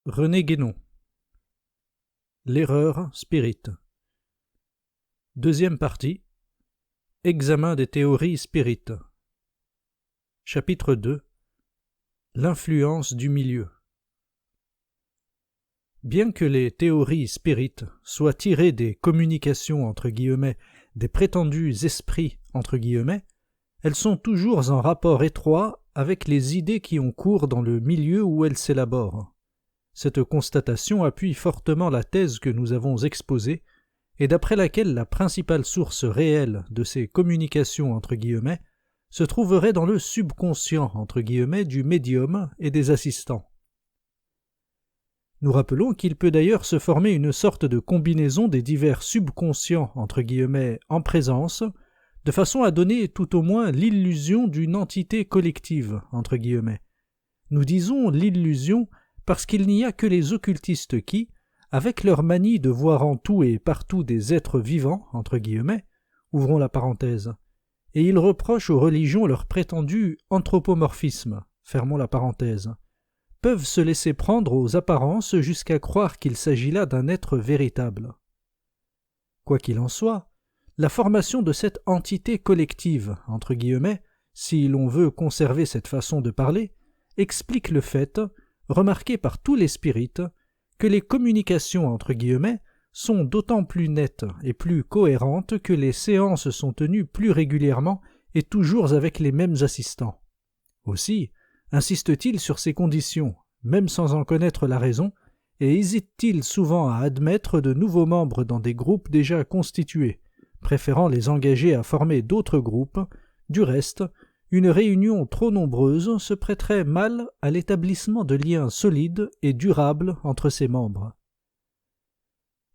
René Guénon. L'erreur spirit. Deuxième partie. Examen des théories spirites. Chapitre 2. L'influence du milieu. Bien que les théories spirites soient tirées des communications entre guillemets des prétendus esprits entre guillemets, elles sont toujours en rapport étroit avec les idées qui ont cours dans le milieu où elles s'élaborent. Cette constatation appuie fortement la thèse que nous avons exposée et d'après laquelle la principale source réelle de ces communications entre guillemets se trouverait dans le subconscient entre guillemets du médium et des assistants. Nous rappelons qu'il peut d'ailleurs se former une sorte de combinaison des divers subconscients entre guillemets en présence, de façon à donner tout au moins l'illusion d'une entité collective entre guillemets. Nous disons l'illusion parce qu'il n'y a que les occultistes qui, avec leur manie de voir en tout et partout des êtres vivants entre guillemets, ouvrons la parenthèse, et ils reprochent aux religions leur prétendu anthropomorphisme, fermons la parenthèse, peuvent se laisser prendre aux apparences jusqu'à croire qu'il s'agit là d'un être véritable. Quoi qu'il en soit, la formation de cette entité collective, entre guillemets, si l'on veut conserver cette façon de parler, explique le fait, remarqué par tous les spirites, que les communications entre guillemets sont d'autant plus nettes et plus cohérentes que les séances sont tenues plus régulièrement et toujours avec les mêmes assistants. Aussi, insiste-t-il sur ces conditions, même sans en connaître la raison, et hésite-t-il souvent à admettre de nouveaux membres dans des groupes déjà constitués, préférant les engager à former d'autres groupes. Du reste, une réunion trop nombreuse se prêterait mal à l'établissement de liens solides et durables entre ses membres.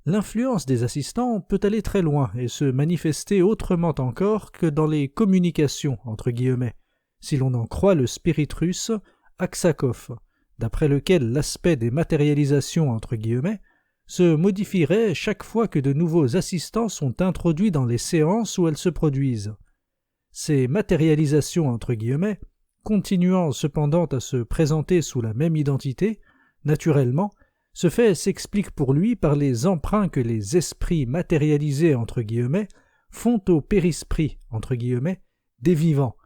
L'influence des assistants peut aller très loin et se manifester autrement encore que dans les communications entre guillemets, si l'on en croit le spirit russe Aksakov, d'après lequel l'aspect des matérialisations entre guillemets se modifierait chaque fois que de nouveaux assistants sont introduits dans les séances où elles se produisent. Ces matérialisations entre guillemets, continuant cependant à se présenter sous la même identité, naturellement, ce fait s'explique pour lui par les emprunts que les esprits matérialisés entre guillemets font au périsprit entre guillemets des vivants,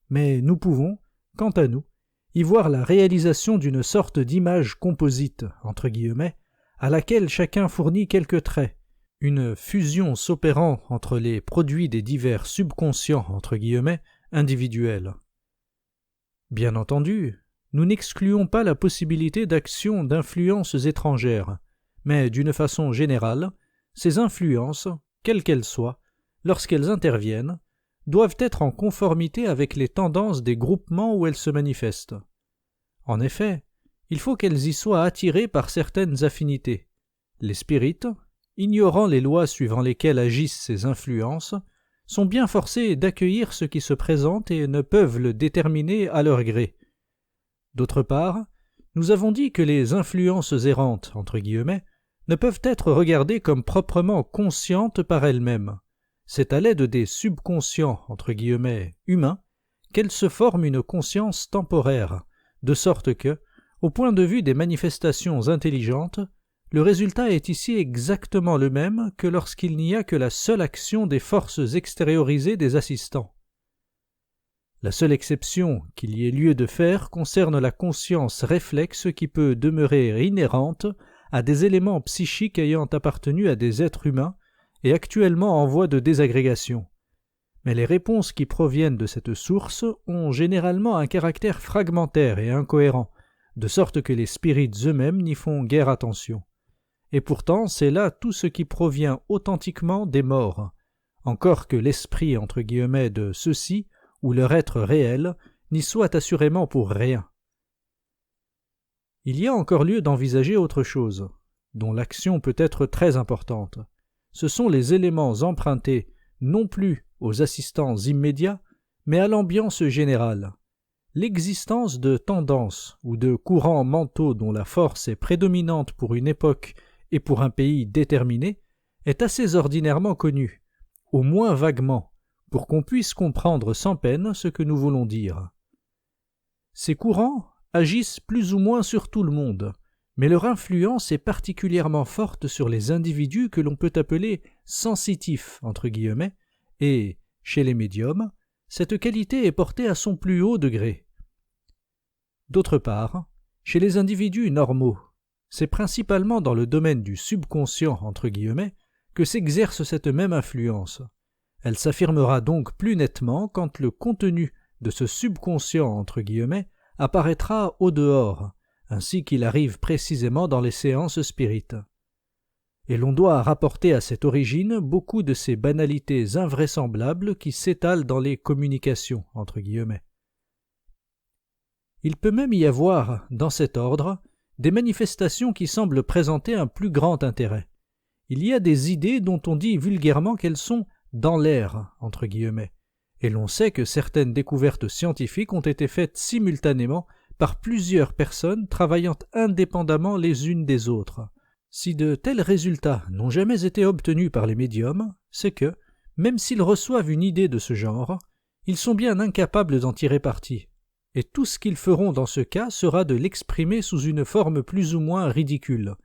mais nous pouvons, quant à nous, y voir la réalisation d'une sorte d'image composite entre guillemets, à laquelle chacun fournit quelques traits, une fusion s'opérant entre les produits des divers subconscients entre guillemets individuels. Bien entendu, nous n'excluons pas la possibilité d'action d'influences étrangères, mais d'une façon générale, ces influences, quelles qu'elles soient, lorsqu'elles interviennent, doivent être en conformité avec les tendances des groupements où elles se manifestent. En effet, il faut qu'elles y soient attirées par certaines affinités. Les spirites, ignorant les lois suivant lesquelles agissent ces influences, sont bien forcés d'accueillir ce qui se présente et ne peuvent le déterminer à leur gré. D'autre part, nous avons dit que les influences errantes, entre guillemets, ne peuvent être regardées comme proprement conscientes par elles-mêmes. C'est à l'aide des subconscients, entre guillemets, humains, qu'elles se forment une conscience temporaire, de sorte que, au point de vue des manifestations intelligentes, le résultat est ici exactement le même que lorsqu'il n'y a que la seule action des forces extériorisées des assistants. La seule exception qu'il y ait lieu de faire concerne la conscience réflexe qui peut demeurer inhérente à des éléments psychiques ayant appartenu à des êtres humains et actuellement en voie de désagrégation. Mais les réponses qui proviennent de cette source ont généralement un caractère fragmentaire et incohérent, de sorte que les spirites eux-mêmes n'y font guère attention. Et pourtant, c'est là tout ce qui provient authentiquement des morts, encore que l'esprit entre guillemets de ceux-ci, ou leur être réel, n'y soit assurément pour rien. Il y a encore lieu d'envisager autre chose, dont l'action peut être très importante. Ce sont les éléments empruntés non plus aux assistants immédiats, mais à l'ambiance générale. L'existence de tendances ou de courants mentaux dont la force est prédominante pour une époque et pour un pays déterminé est assez ordinairement connue, au moins vaguement, pour qu'on puisse comprendre sans peine ce que nous voulons dire. Ces courants agissent plus ou moins sur tout le monde, mais leur influence est particulièrement forte sur les individus que l'on peut appeler « sensitifs » entre guillemets, et, chez les médiums, cette qualité est portée à son plus haut degré. D'autre part, chez les individus normaux, c'est principalement dans le domaine du subconscient entre guillemets que s'exerce cette même influence. Elle s'affirmera donc plus nettement quand le contenu de ce subconscient entre guillemets apparaîtra au dehors, ainsi qu'il arrive précisément dans les séances spirites. Et l'on doit rapporter à cette origine beaucoup de ces banalités invraisemblables qui s'étalent dans les communications entre guillemets. Il peut même y avoir, dans cet ordre, des manifestations qui semblent présenter un plus grand intérêt. Il y a des idées dont on dit vulgairement qu'elles sont « dans l'air » entre guillemets, et l'on sait que certaines découvertes scientifiques ont été faites simultanément par plusieurs personnes travaillant indépendamment les unes des autres. Si de tels résultats n'ont jamais été obtenus par les médiums, c'est que, même s'ils reçoivent une idée de ce genre, ils sont bien incapables d'en tirer parti. Et tout ce qu'ils feront dans ce cas sera de l'exprimer sous une forme plus ou moins ridicule,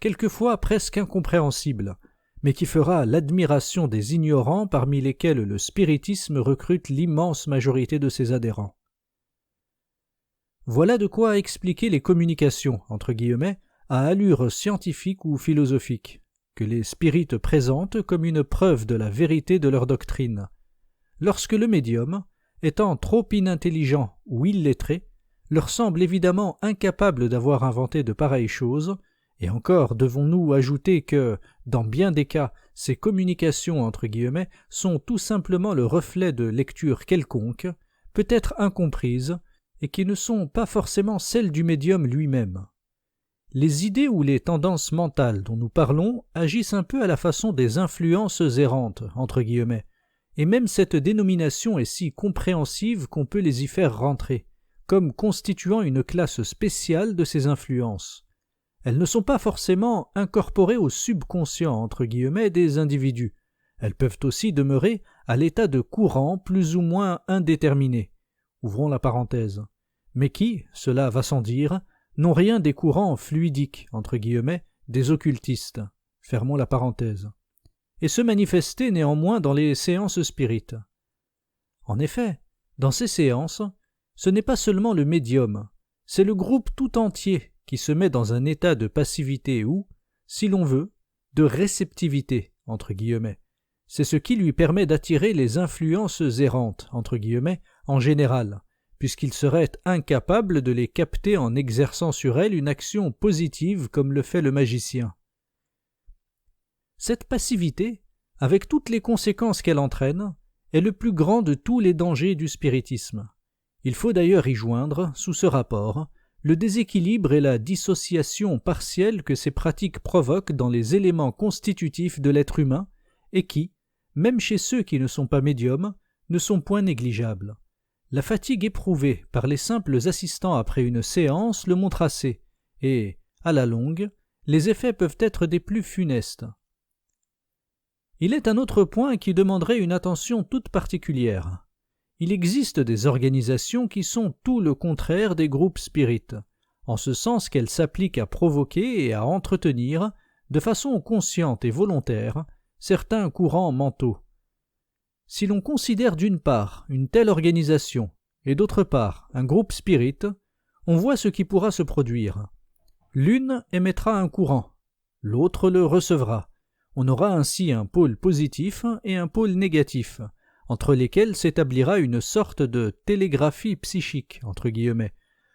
quelquefois presque incompréhensible, mais qui fera l'admiration des ignorants parmi lesquels le spiritisme recrute l'immense majorité de ses adhérents. Voilà de quoi expliquer les communications, entre guillemets, à allure scientifique ou philosophique, que les spirites présentent comme une preuve de la vérité de leur doctrine. Lorsque le médium, étant trop inintelligent ou illettré, leur semble évidemment incapable d'avoir inventé de pareilles choses, et encore devons-nous ajouter que, dans bien des cas, ces communications entre guillemets sont tout simplement le reflet de lectures quelconques, peut-être incomprises, et qui ne sont pas forcément celles du médium lui-même. Les idées ou les tendances mentales dont nous parlons agissent un peu à la façon des influences errantes, entre guillemets, et même cette dénomination est si compréhensive qu'on peut les y faire rentrer, comme constituant une classe spéciale de ces influences. Elles ne sont pas forcément incorporées au subconscient entre guillemets des individus. Elles peuvent aussi demeurer à l'état de courant plus ou moins indéterminé. Ouvrons la parenthèse. Mais qui, cela va sans dire, n'ont rien des courants fluidiques entre guillemets des occultistes. Fermons la parenthèse. Et se manifester néanmoins dans les séances spirites. En effet, dans ces séances, ce n'est pas seulement le médium, c'est le groupe tout entier qui se met dans un état de passivité ou, si l'on veut, de réceptivité, entre guillemets. C'est ce qui lui permet d'attirer les influences errantes, entre guillemets, en général, puisqu'il serait incapable de les capter en exerçant sur elles une action positive comme le fait le magicien. Cette passivité, avec toutes les conséquences qu'elle entraîne, est le plus grand de tous les dangers du spiritisme. Il faut d'ailleurs y joindre, sous ce rapport, le déséquilibre et la dissociation partielle que ces pratiques provoquent dans les éléments constitutifs de l'être humain et qui, même chez ceux qui ne sont pas médiums, ne sont point négligeables. La fatigue éprouvée par les simples assistants après une séance le montre assez, et, à la longue, les effets peuvent être des plus funestes. Il est un autre point qui demanderait une attention toute particulière. Il existe des organisations qui sont tout le contraire des groupes spirites, en ce sens qu'elles s'appliquent à provoquer et à entretenir, de façon consciente et volontaire, certains courants mentaux. Si l'on considère d'une part une telle organisation et d'autre part un groupe spirit, on voit ce qui pourra se produire. L'une émettra un courant, l'autre le recevra. On aura ainsi un pôle positif et un pôle négatif, entre lesquels s'établira une sorte de télégraphie psychique, entre guillemets,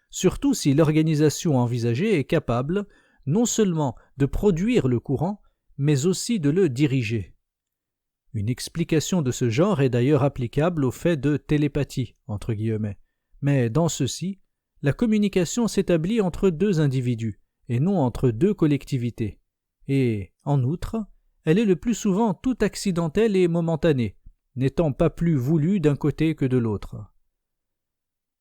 surtout si l'organisation envisagée est capable non seulement de produire le courant, mais aussi de le diriger. Une explication de ce genre est d'ailleurs applicable au fait de télépathie, entre guillemets, mais dans ceci, la communication s'établit entre deux individus, et non entre deux collectivités, et, en outre, elle est le plus souvent tout accidentelle et momentanée, n'étant pas plus voulue d'un côté que de l'autre.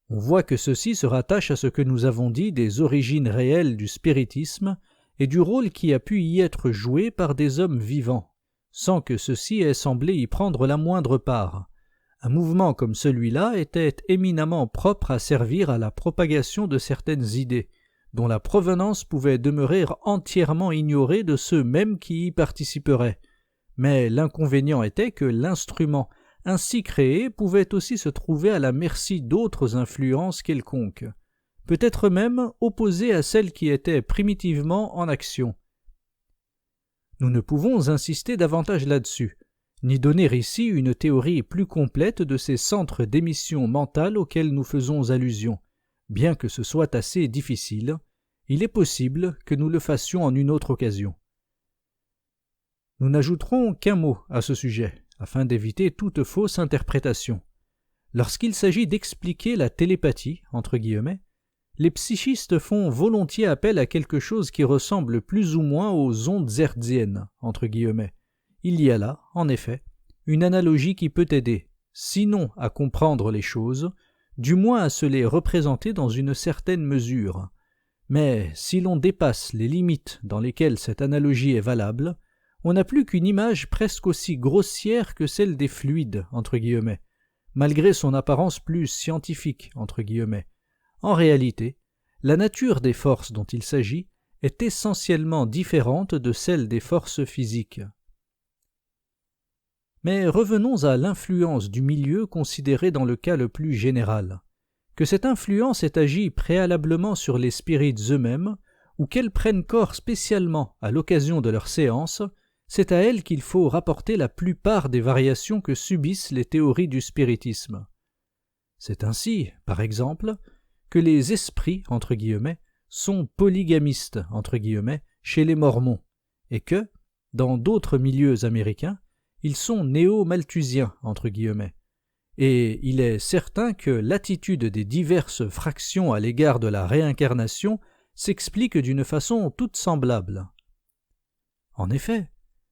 On voit que ceci se rattache à ce que nous avons dit des origines réelles du spiritisme et du rôle qui a pu y être joué par des hommes vivants, sans que ceux-ci aient semblé y prendre la moindre part. Un mouvement comme celui-là était éminemment propre à servir à la propagation de certaines idées, dont la provenance pouvait demeurer entièrement ignorée de ceux mêmes qui y participeraient. Mais l'inconvénient était que l'instrument ainsi créé pouvait aussi se trouver à la merci d'autres influences quelconques, peut-être même opposées à celles qui étaient primitivement en action. Nous ne pouvons insister davantage là-dessus, ni donner ici une théorie plus complète de ces centres d'émission mentale auxquels nous faisons allusion. Bien que ce soit assez difficile, il est possible que nous le fassions en une autre occasion. Nous n'ajouterons qu'un mot à ce sujet, afin d'éviter toute fausse interprétation. Lorsqu'il s'agit d'expliquer la télépathie, entre guillemets, les psychistes font volontiers appel à quelque chose qui ressemble plus ou moins aux ondes hertziennes, entre guillemets. Il y a là, en effet, une analogie qui peut aider, sinon à comprendre les choses, du moins à se les représenter dans une certaine mesure. Mais si l'on dépasse les limites dans lesquelles cette analogie est valable, on n'a plus qu'une image presque aussi grossière que celle des fluides, entre guillemets, malgré son apparence plus scientifique, entre guillemets. En réalité, la nature des forces dont il s'agit est essentiellement différente de celle des forces physiques. Mais revenons à l'influence du milieu considérée dans le cas le plus général. Que cette influence ait agi préalablement sur les spirites eux-mêmes, ou qu'elle prenne corps spécialement à l'occasion de leur séance, c'est à elle qu'il faut rapporter la plupart des variations que subissent les théories du spiritisme. C'est ainsi, par exemple, que les esprits, entre guillemets, sont polygamistes, entre guillemets, chez les Mormons, et que, dans d'autres milieux américains, ils sont néo-malthusiens, entre guillemets. Et il est certain que l'attitude des diverses fractions à l'égard de la réincarnation s'explique d'une façon toute semblable. En effet,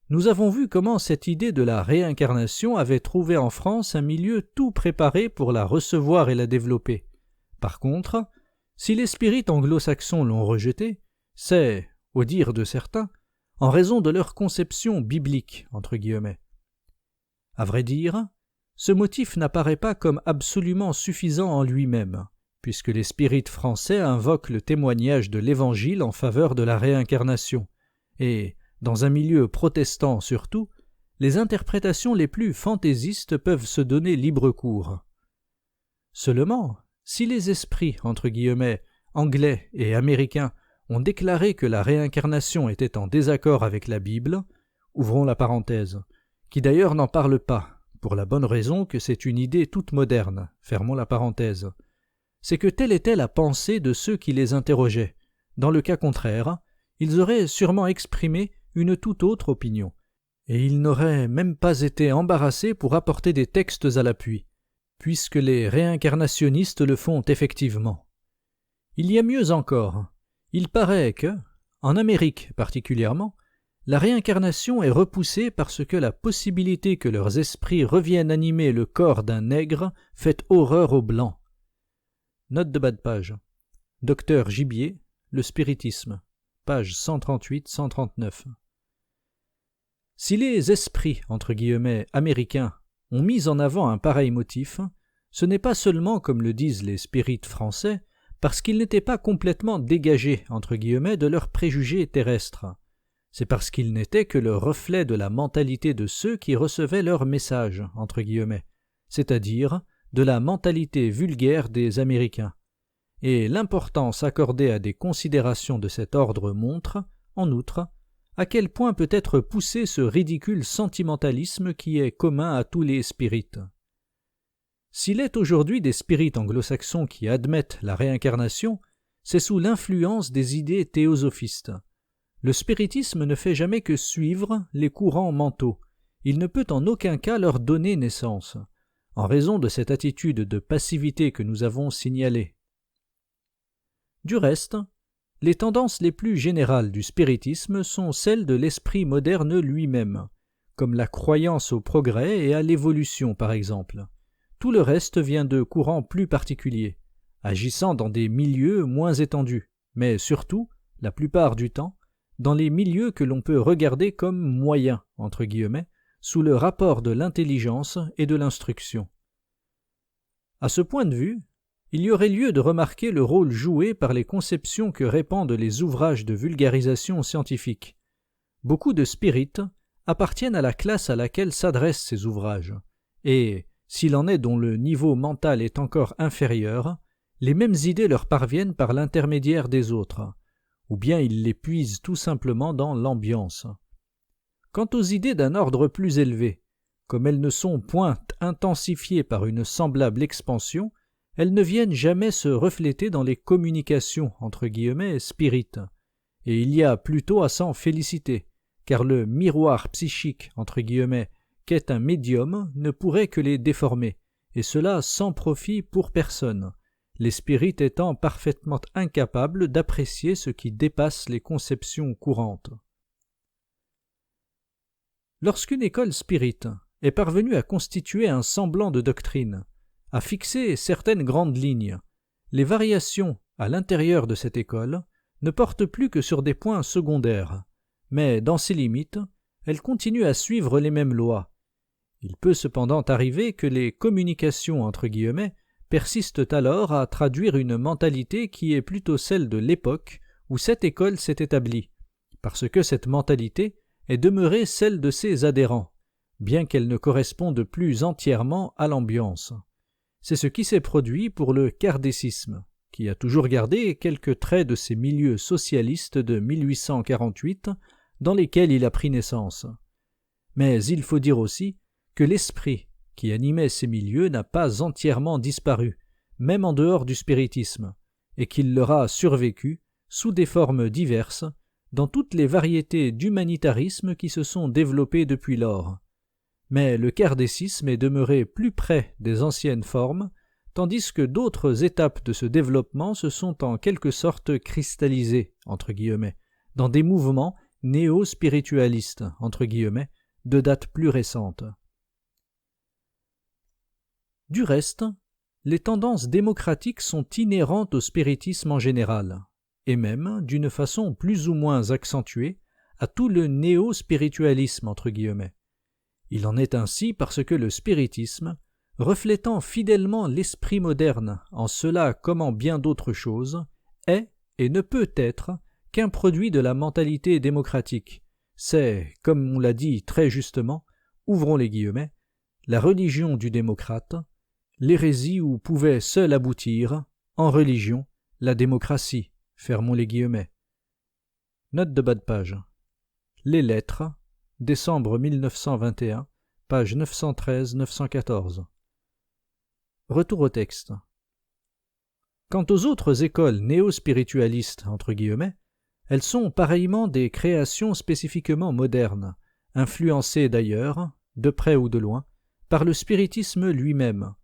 nous avons vu comment cette idée de la réincarnation avait trouvé en France un milieu tout préparé pour la recevoir et la développer. Par contre, si les spirites anglo-saxons l'ont rejetée, c'est, au dire de certains, en raison de leur conception biblique, entre guillemets. À vrai dire, ce motif n'apparaît pas comme absolument suffisant en lui-même, puisque les spirites français invoquent le témoignage de l'Évangile en faveur de la réincarnation, et, dans un milieu protestant surtout, les interprétations les plus fantaisistes peuvent se donner libre cours. Seulement, si les esprits, entre guillemets, anglais et américains ont déclaré que la réincarnation était en désaccord avec la Bible, ouvrons la parenthèse, qui d'ailleurs n'en parle pas, pour la bonne raison que c'est une idée toute moderne, fermons la parenthèse, c'est que telle était la pensée de ceux qui les interrogeaient. Dans le cas contraire, ils auraient sûrement exprimé une toute autre opinion, et ils n'auraient même pas été embarrassés pour apporter des textes à l'appui, puisque les réincarnationnistes le font effectivement. Il y a mieux encore. Il paraît que, en Amérique particulièrement, la réincarnation est repoussée parce que la possibilité que leurs esprits reviennent animer le corps d'un nègre fait horreur aux Blancs. Note de bas de page. Docteur Gibier, Le spiritisme, page 138-139. Si les esprits, entre guillemets, américains ont mis en avant un pareil motif, ce n'est pas seulement, comme le disent les spirites français, parce qu'ils n'étaient pas complètement dégagés, entre guillemets, de leurs préjugés terrestres. C'est parce qu'ils n'étaient que le reflet de la mentalité de ceux qui recevaient leur message, entre guillemets, c'est-à-dire de la mentalité vulgaire des Américains. Et l'importance accordée à des considérations de cet ordre montre, en outre, à quel point peut être poussé ce ridicule sentimentalisme qui est commun à tous les spirites. S'il est aujourd'hui des spirites anglo-saxons qui admettent la réincarnation, c'est sous l'influence des idées théosophistes. Le spiritisme ne fait jamais que suivre les courants mentaux. Il ne peut en aucun cas leur donner naissance, en raison de cette attitude de passivité que nous avons signalée. Du reste, les tendances les plus générales du spiritisme sont celles de l'esprit moderne lui-même, comme la croyance au progrès et à l'évolution par exemple. Tout le reste vient de courants plus particuliers, agissant dans des milieux moins étendus, mais surtout, la plupart du temps, dans les milieux que l'on peut regarder comme moyens, entre guillemets, sous le rapport de l'intelligence et de l'instruction. À ce point de vue, il y aurait lieu de remarquer le rôle joué par les conceptions que répandent les ouvrages de vulgarisation scientifique. Beaucoup de spirites appartiennent à la classe à laquelle s'adressent ces ouvrages, et, s'il en est dont le niveau mental est encore inférieur, les mêmes idées leur parviennent par l'intermédiaire des autres, ou bien ils les puisent tout simplement dans l'ambiance. Quant aux idées d'un ordre plus élevé, comme elles ne sont point intensifiées par une semblable expansion, elles ne viennent jamais se refléter dans les communications entre guillemets spirites, et il y a plutôt à s'en féliciter, car le miroir psychique entre guillemets qu'est un médium ne pourrait que les déformer, et cela sans profit pour personne, les spirites étant parfaitement incapables d'apprécier ce qui dépasse les conceptions courantes. Lorsqu'une école spirite est parvenue à constituer un semblant de doctrine, à fixer certaines grandes lignes, les variations à l'intérieur de cette école ne portent plus que sur des points secondaires, mais dans ses limites, elle continue à suivre les mêmes lois. Il peut cependant arriver que les communications entre guillemets persistent alors à traduire une mentalité qui est plutôt celle de l'époque où cette école s'est établie, parce que cette mentalité est demeurée celle de ses adhérents, bien qu'elle ne corresponde plus entièrement à l'ambiance. C'est ce qui s'est produit pour le kardécisme, qui a toujours gardé quelques traits de ces milieux socialistes de 1848 dans lesquels il a pris naissance. Mais il faut dire aussi que l'esprit qui animait ces milieux n'a pas entièrement disparu, même en dehors du spiritisme, et qu'il leur a survécu, sous des formes diverses, dans toutes les variétés d'humanitarisme qui se sont développées depuis lors. Mais le kardécisme est demeuré plus près des anciennes formes, tandis que d'autres étapes de ce développement se sont en quelque sorte cristallisées, entre guillemets, dans des mouvements néo-spiritualistes, entre guillemets, de date plus récente. Du reste, les tendances démocratiques sont inhérentes au spiritisme en général, et même, d'une façon plus ou moins accentuée, à tout le néo-spiritualisme, entre guillemets. Il en est ainsi parce que le spiritisme, reflétant fidèlement l'esprit moderne en cela comme en bien d'autres choses, est et ne peut être qu'un produit de la mentalité démocratique. C'est, comme on l'a dit très justement, ouvrons les guillemets, la religion du démocrate, l'hérésie où pouvait seule aboutir, en religion, la démocratie, fermons les guillemets. Note de bas de page. Les lettres, décembre 1921, page 913-914. Retour au texte. Quant aux autres écoles néo-spiritualistes, entre guillemets, elles sont pareillement des créations spécifiquement modernes, influencées d'ailleurs, de près ou de loin, par le spiritisme lui-même,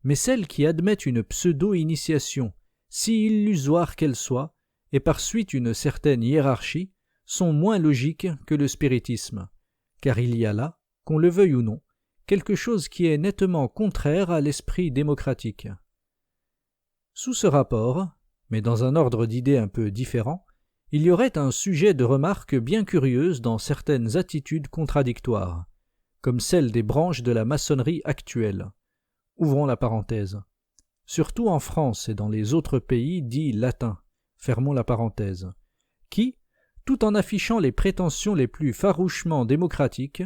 mais celles qui admettent une pseudo-initiation, si illusoire qu'elle soit, et par suite une certaine hiérarchie, sont moins logiques que le spiritisme, car il y a là, qu'on le veuille ou non, quelque chose qui est nettement contraire à l'esprit démocratique. Sous ce rapport, mais dans un ordre d'idées un peu différent, il y aurait un sujet de remarque bien curieuse dans certaines attitudes contradictoires, comme celle des branches de la maçonnerie actuelle. Ouvrons la parenthèse. Surtout en France et dans les autres pays dits latins, fermons la parenthèse, qui, tout en affichant les prétentions les plus farouchement démocratiques,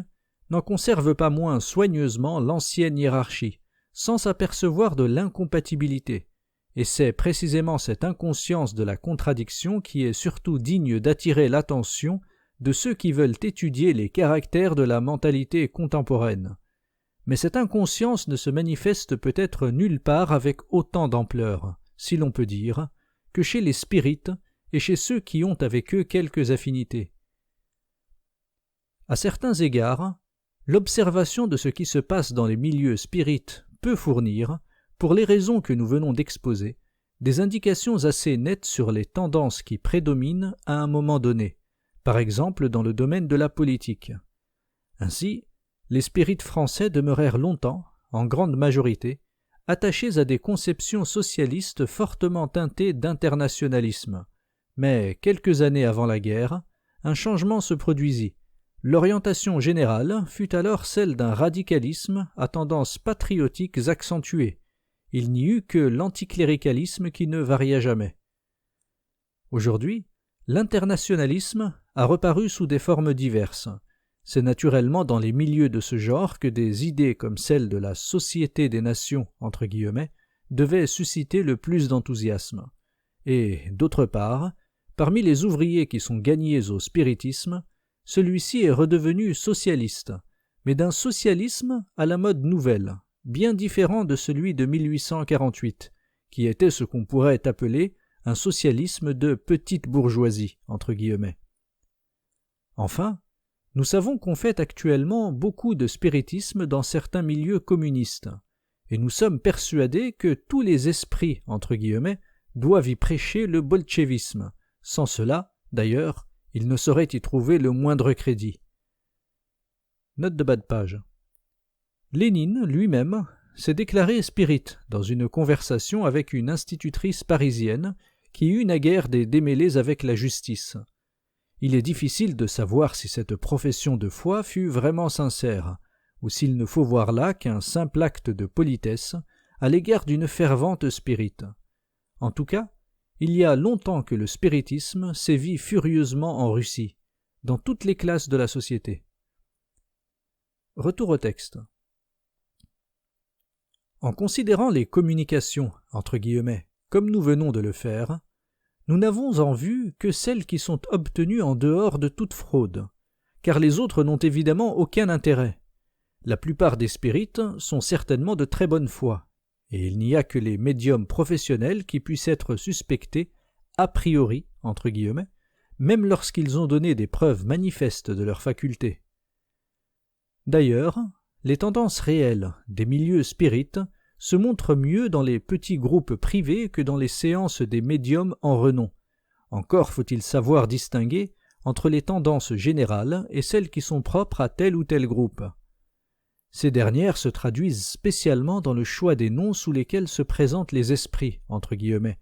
n'en conservent pas moins soigneusement l'ancienne hiérarchie, sans s'apercevoir de l'incompatibilité, et c'est précisément cette inconscience de la contradiction qui est surtout digne d'attirer l'attention de ceux qui veulent étudier les caractères de la mentalité contemporaine. Mais cette inconscience ne se manifeste peut-être nulle part avec autant d'ampleur, si l'on peut dire, que chez les spirites et chez ceux qui ont avec eux quelques affinités. À certains égards, l'observation de ce qui se passe dans les milieux spirites peut fournir, pour les raisons que nous venons d'exposer, des indications assez nettes sur les tendances qui prédominent à un moment donné, par exemple dans le domaine de la politique. Ainsi, les spirites français demeurèrent longtemps, en grande majorité, attachés à des conceptions socialistes fortement teintées d'internationalisme. Mais quelques années avant la guerre, un changement se produisit. L'orientation générale fut alors celle d'un radicalisme à tendances patriotiques accentuées, il n'y eut que l'anticléricalisme qui ne varia jamais. Aujourd'hui, l'internationalisme a reparu sous des formes diverses. C'est naturellement dans les milieux de ce genre que des idées comme celle de la Société des Nations, entre guillemets, devaient susciter le plus d'enthousiasme. Et, d'autre part, parmi les ouvriers qui sont gagnés au spiritisme, celui-ci est redevenu socialiste, mais d'un socialisme à la mode nouvelle, bien différent de celui de 1848, qui était ce qu'on pourrait appeler un socialisme de petite bourgeoisie, entre guillemets. Enfin, nous savons qu'on fait actuellement beaucoup de spiritisme dans certains milieux communistes, et nous sommes persuadés que tous les esprits, entre guillemets, doivent y prêcher le bolchevisme. Sans cela, d'ailleurs, il ne saurait y trouver le moindre crédit. Note de bas de page. Lénine, lui-même, s'est déclaré spirit dans une conversation avec une institutrice parisienne qui eut naguère des démêlés avec la justice. Il est difficile de savoir si cette profession de foi fut vraiment sincère, ou s'il ne faut voir là qu'un simple acte de politesse à l'égard d'une fervente spirite. En tout cas, il y a longtemps que le spiritisme sévit furieusement en Russie, dans toutes les classes de la société. Retour au texte. En considérant les communications, entre guillemets, comme nous venons de le faire, nous n'avons en vue que celles qui sont obtenues en dehors de toute fraude, car les autres n'ont évidemment aucun intérêt. La plupart des spirites sont certainement de très bonne foi, et il n'y a que les médiums professionnels qui puissent être suspectés a priori, entre guillemets, même lorsqu'ils ont donné des preuves manifestes de leurs facultés. D'ailleurs, les tendances réelles des milieux spirites se montrent mieux dans les petits groupes privés que dans les séances des médiums en renom. Encore faut-il savoir distinguer entre les tendances générales et celles qui sont propres à tel ou tel groupe. Ces dernières se traduisent spécialement dans le choix des noms sous lesquels se présentent les esprits, entre guillemets,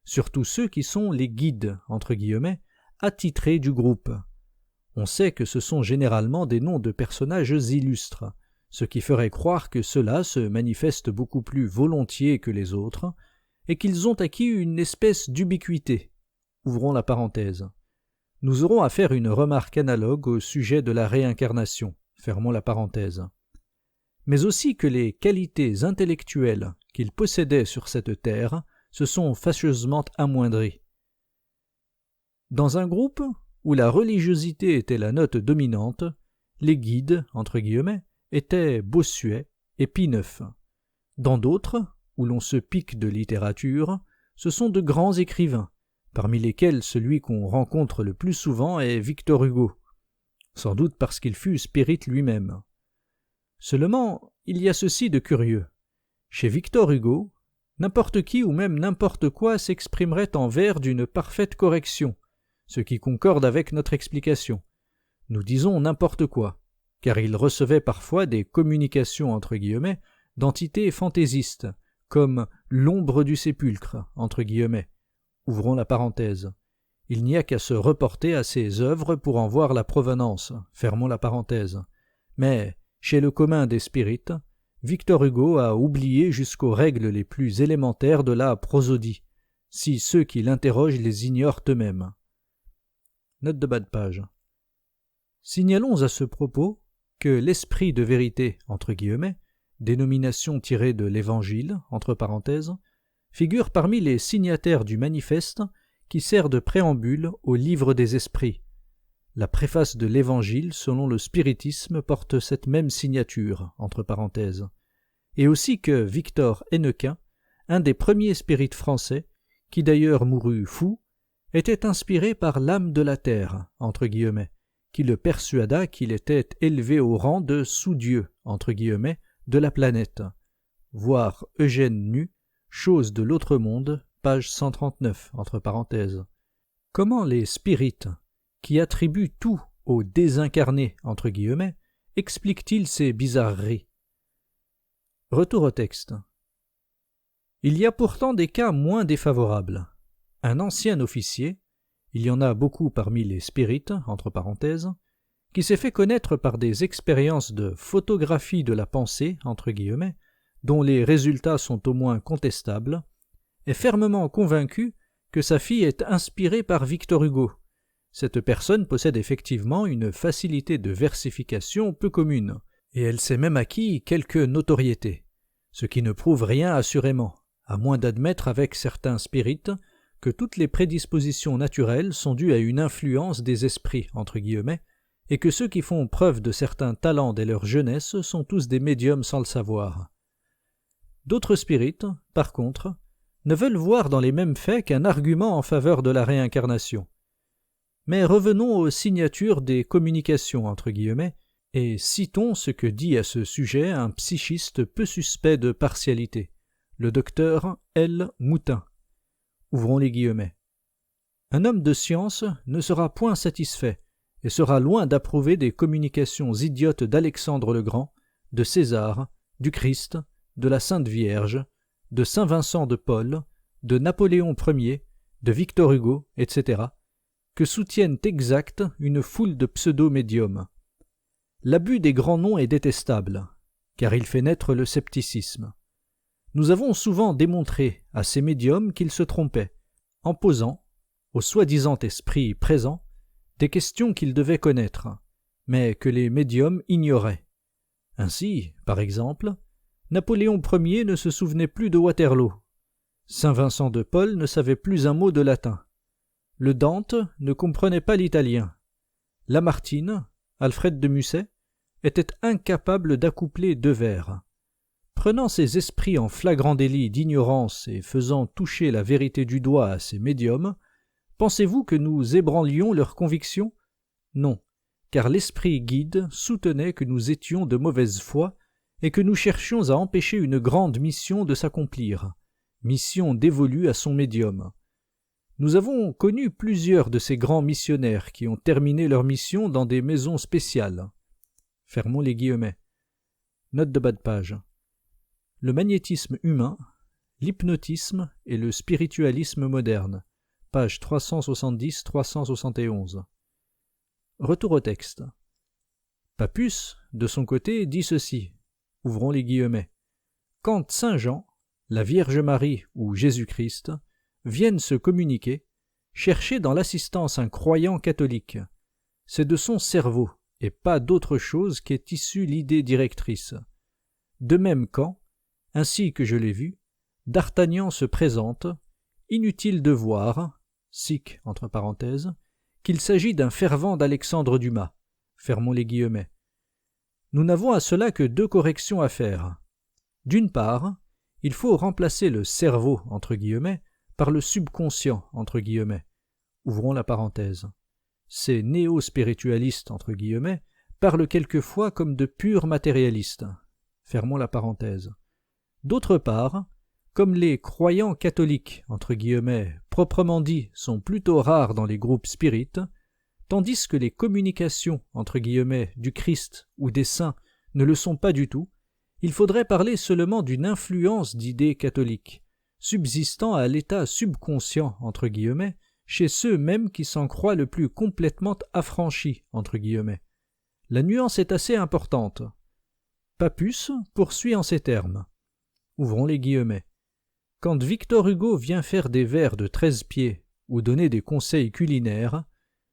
surtout ceux qui sont les guides, entre guillemets, attitrés du groupe. On sait que ce sont généralement des noms de personnages illustres, ce qui ferait croire que ceux-là se manifestent beaucoup plus volontiers que les autres, et qu'ils ont acquis une espèce d'ubiquité. Ouvrons la parenthèse. Nous aurons à faire une remarque analogue au sujet de la réincarnation. Fermons la parenthèse. Mais aussi que les qualités intellectuelles qu'ils possédaient sur cette terre se sont fâcheusement amoindries. Dans un groupe où la religiosité était la note dominante, les guides, entre guillemets, étaient Bossuet et Pie IX. Dans d'autres, où l'on se pique de littérature, ce sont de grands écrivains, parmi lesquels celui qu'on rencontre le plus souvent est Victor Hugo, sans doute parce qu'il fut spirit lui-même. Seulement, il y a ceci de curieux. Chez Victor Hugo, n'importe qui ou même n'importe quoi s'exprimerait en vers d'une parfaite correction, ce qui concorde avec notre explication. Nous disons n'importe quoi, car il recevait parfois des communications entre guillemets d'entités fantaisistes, comme l'ombre du sépulcre, entre guillemets. Ouvrons la parenthèse. Il n'y a qu'à se reporter à ses œuvres pour en voir la provenance, fermons la parenthèse. Mais, chez le commun des spirites, Victor Hugo a oublié jusqu'aux règles les plus élémentaires de la prosodie, si ceux qui l'interrogent les ignorent eux-mêmes. Note de bas de page. Signalons à ce propos que l'esprit de vérité, entre guillemets, dénomination tirée de l'Évangile, entre parenthèses, figure parmi les signataires du manifeste qui sert de préambule au livre des esprits. La préface de l'Évangile selon le spiritisme porte cette même signature, entre parenthèses, et aussi que Victor Hennequin, un des premiers spirites français, qui d'ailleurs mourut fou, était inspiré par l'âme de la terre, entre guillemets, qui le persuada qu'il était élevé au rang de sous-dieu, entre guillemets, de la planète. Voir Eugène Nu, Choses de l'autre monde, page 139, entre parenthèses. Comment les spirites, qui attribuent tout au désincarné, entre guillemets, expliquent-ils ces bizarreries? Retour au texte. Il y a pourtant des cas moins défavorables. Un ancien officier, il y en a beaucoup parmi les spirites, entre parenthèses, qui s'est fait connaître par des expériences de photographie de la pensée, entre guillemets, dont les résultats sont au moins contestables, est fermement convaincu que sa fille est inspirée par Victor Hugo. Cette personne possède effectivement une facilité de versification peu commune, et elle s'est même acquis quelque notoriété, ce qui ne prouve rien assurément, à moins d'admettre avec certains spirites que toutes les prédispositions naturelles sont dues à une influence des esprits, entre guillemets, et que ceux qui font preuve de certains talents dès leur jeunesse sont tous des médiums sans le savoir. D'autres spirites, par contre, ne veulent voir dans les mêmes faits qu'un argument en faveur de la réincarnation. Mais revenons aux signatures des communications, entre guillemets, et citons ce que dit à ce sujet un psychiste peu suspect de partialité, le docteur L. Moutin. Ouvrons les guillemets. Un homme de science ne sera point satisfait et sera loin d'approuver des communications idiotes d'Alexandre le Grand, de César, du Christ, de la Sainte Vierge, de Saint Vincent de Paul, de Napoléon Ier, de Victor Hugo, etc., que soutiennent exact une foule de pseudo-médiums. L'abus des grands noms est détestable, car il fait naître le scepticisme. Nous avons souvent démontré à ces médiums qu'ils se trompaient, en posant, au soi-disant esprit présent, des questions qu'ils devaient connaître, mais que les médiums ignoraient. Ainsi, par exemple, Napoléon Ier ne se souvenait plus de Waterloo. Saint Vincent de Paul ne savait plus un mot de latin. Le Dante ne comprenait pas l'italien. Lamartine, Alfred de Musset, était incapable d'accoupler deux vers. Prenant ces esprits en flagrant délit d'ignorance et faisant toucher la vérité du doigt à ces médiums, pensez-vous que nous ébranlions leurs convictions? Non, car l'esprit guide soutenait que nous étions de mauvaise foi et que nous cherchions à empêcher une grande mission de s'accomplir, mission dévolue à son médium. Nous avons connu plusieurs de ces grands missionnaires qui ont terminé leur mission dans des maisons spéciales. Fermons les guillemets. Note de bas de page. Le magnétisme humain, l'hypnotisme et le spiritualisme moderne. Page 370-371. Retour au texte. Pappus, de son côté, dit ceci. Ouvrons les guillemets. Quand Saint Jean, la Vierge Marie ou Jésus-Christ viennent se communiquer, chercher dans l'assistance un croyant catholique. C'est de son cerveau, et pas d'autre chose qu'est issue l'idée directrice. De même quand, ainsi que je l'ai vu, D'Artagnan se présente, inutile de voir, sic entre parenthèses, qu'il s'agit d'un fervent d'Alexandre Dumas. Fermons les guillemets. Nous n'avons à cela que deux corrections à faire. D'une part, il faut remplacer le cerveau, entre guillemets, par le subconscient, entre guillemets. Ouvrons la parenthèse. Ces néo-spiritualistes, entre guillemets, parlent quelquefois comme de purs matérialistes. Fermons la parenthèse. D'autre part, comme les croyants catholiques, entre guillemets, proprement dit, sont plutôt rares dans les groupes spirites, tandis que les communications, entre guillemets, du Christ ou des saints ne le sont pas du tout, il faudrait parler seulement d'une influence d'idées catholiques, subsistant à l'état subconscient, entre guillemets, chez ceux mêmes qui s'en croient le plus complètement affranchis, entre guillemets. La nuance est assez importante. Pappus poursuit en ces termes. Ouvrons les guillemets. Quand Victor Hugo vient faire des vers de 13 pieds ou donner des conseils culinaires,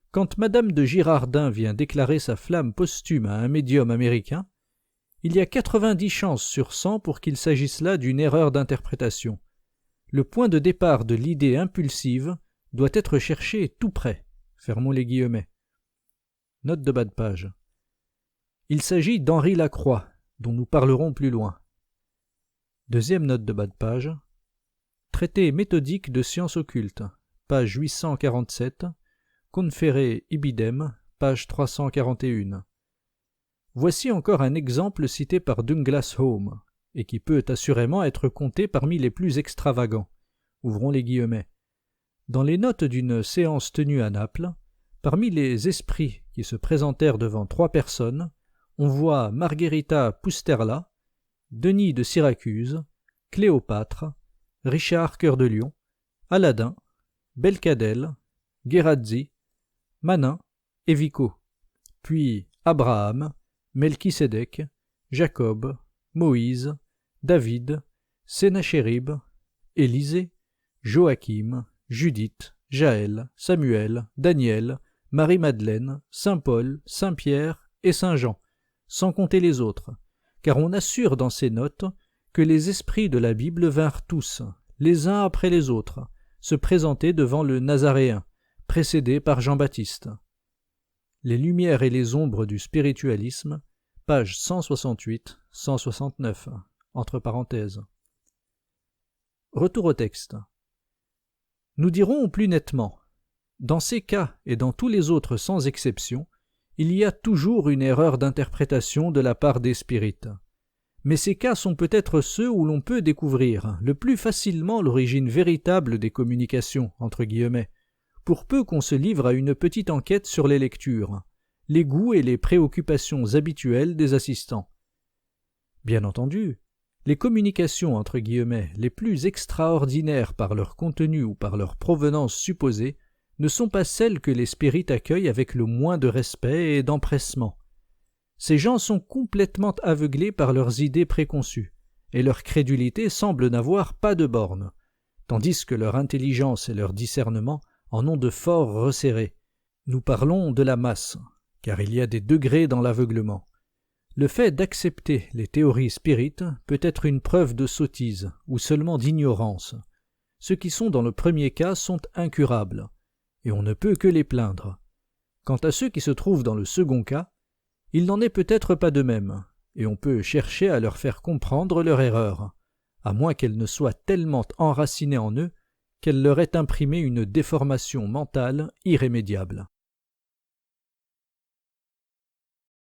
quand Madame de Girardin vient déclarer sa flamme posthume à un médium américain, il y a 90 chances sur 100 pour qu'il s'agisse là d'une erreur d'interprétation. Le point de départ de l'idée impulsive doit être cherché tout près. Fermons les guillemets. Note de bas de page. Il s'agit d'Henri Lacroix, dont nous parlerons plus loin. Deuxième note de bas de page. Traité méthodique de sciences occultes, page 847, Confere Ibidem, page 341. Voici encore un exemple cité par Douglas Home, et qui peut assurément être compté parmi les plus extravagants. Ouvrons les guillemets. Dans les notes d'une séance tenue à Naples, parmi les esprits qui se présentèrent devant 3 personnes, on voit Margherita Pusterla, Denis de Syracuse, Cléopâtre, Richard Cœur de Lion, Aladin, Belcadel, Geradzi, Manin et Vico, puis Abraham, Melchisédek, Jacob, Moïse, David, Sénachérib, Élisée, Joachim, Judith, Jaël, Samuel, Daniel, Marie-Madeleine, saint Paul, saint Pierre et saint Jean, sans compter les autres, car on assure dans ces notes que les esprits de la Bible vinrent tous, les uns après les autres, se présenter devant le Nazaréen, précédé par Jean-Baptiste. Les lumières et les ombres du spiritualisme, page 168-169, entre parenthèses. Retour au texte. Nous dirons plus nettement, dans ces cas et dans tous les autres sans exception, il y a toujours une erreur d'interprétation de la part des spirites. Mais ces cas sont peut-être ceux où l'on peut découvrir le plus facilement l'origine véritable des communications, entre guillemets, pour peu qu'on se livre à une petite enquête sur les lectures, les goûts et les préoccupations habituelles des assistants. Bien entendu, les communications, entre guillemets, les plus extraordinaires par leur contenu ou par leur provenance supposée ne sont pas celles que les spirites accueillent avec le moins de respect et d'empressement. Ces gens sont complètement aveuglés par leurs idées préconçues, et leur crédulité semble n'avoir pas de borne, tandis que leur intelligence et leur discernement en ont de fort resserrés. Nous parlons de la masse, car il y a des degrés dans l'aveuglement. Le fait d'accepter les théories spirites peut être une preuve de sottise ou seulement d'ignorance. Ceux qui sont dans le premier cas sont incurables, et on ne peut que les plaindre. Quant à ceux qui se trouvent dans le second cas, il n'en est peut-être pas de même, et on peut chercher à leur faire comprendre leur erreur, à moins qu'elle ne soit tellement enracinée en eux qu'elle leur ait imprimé une déformation mentale irrémédiable.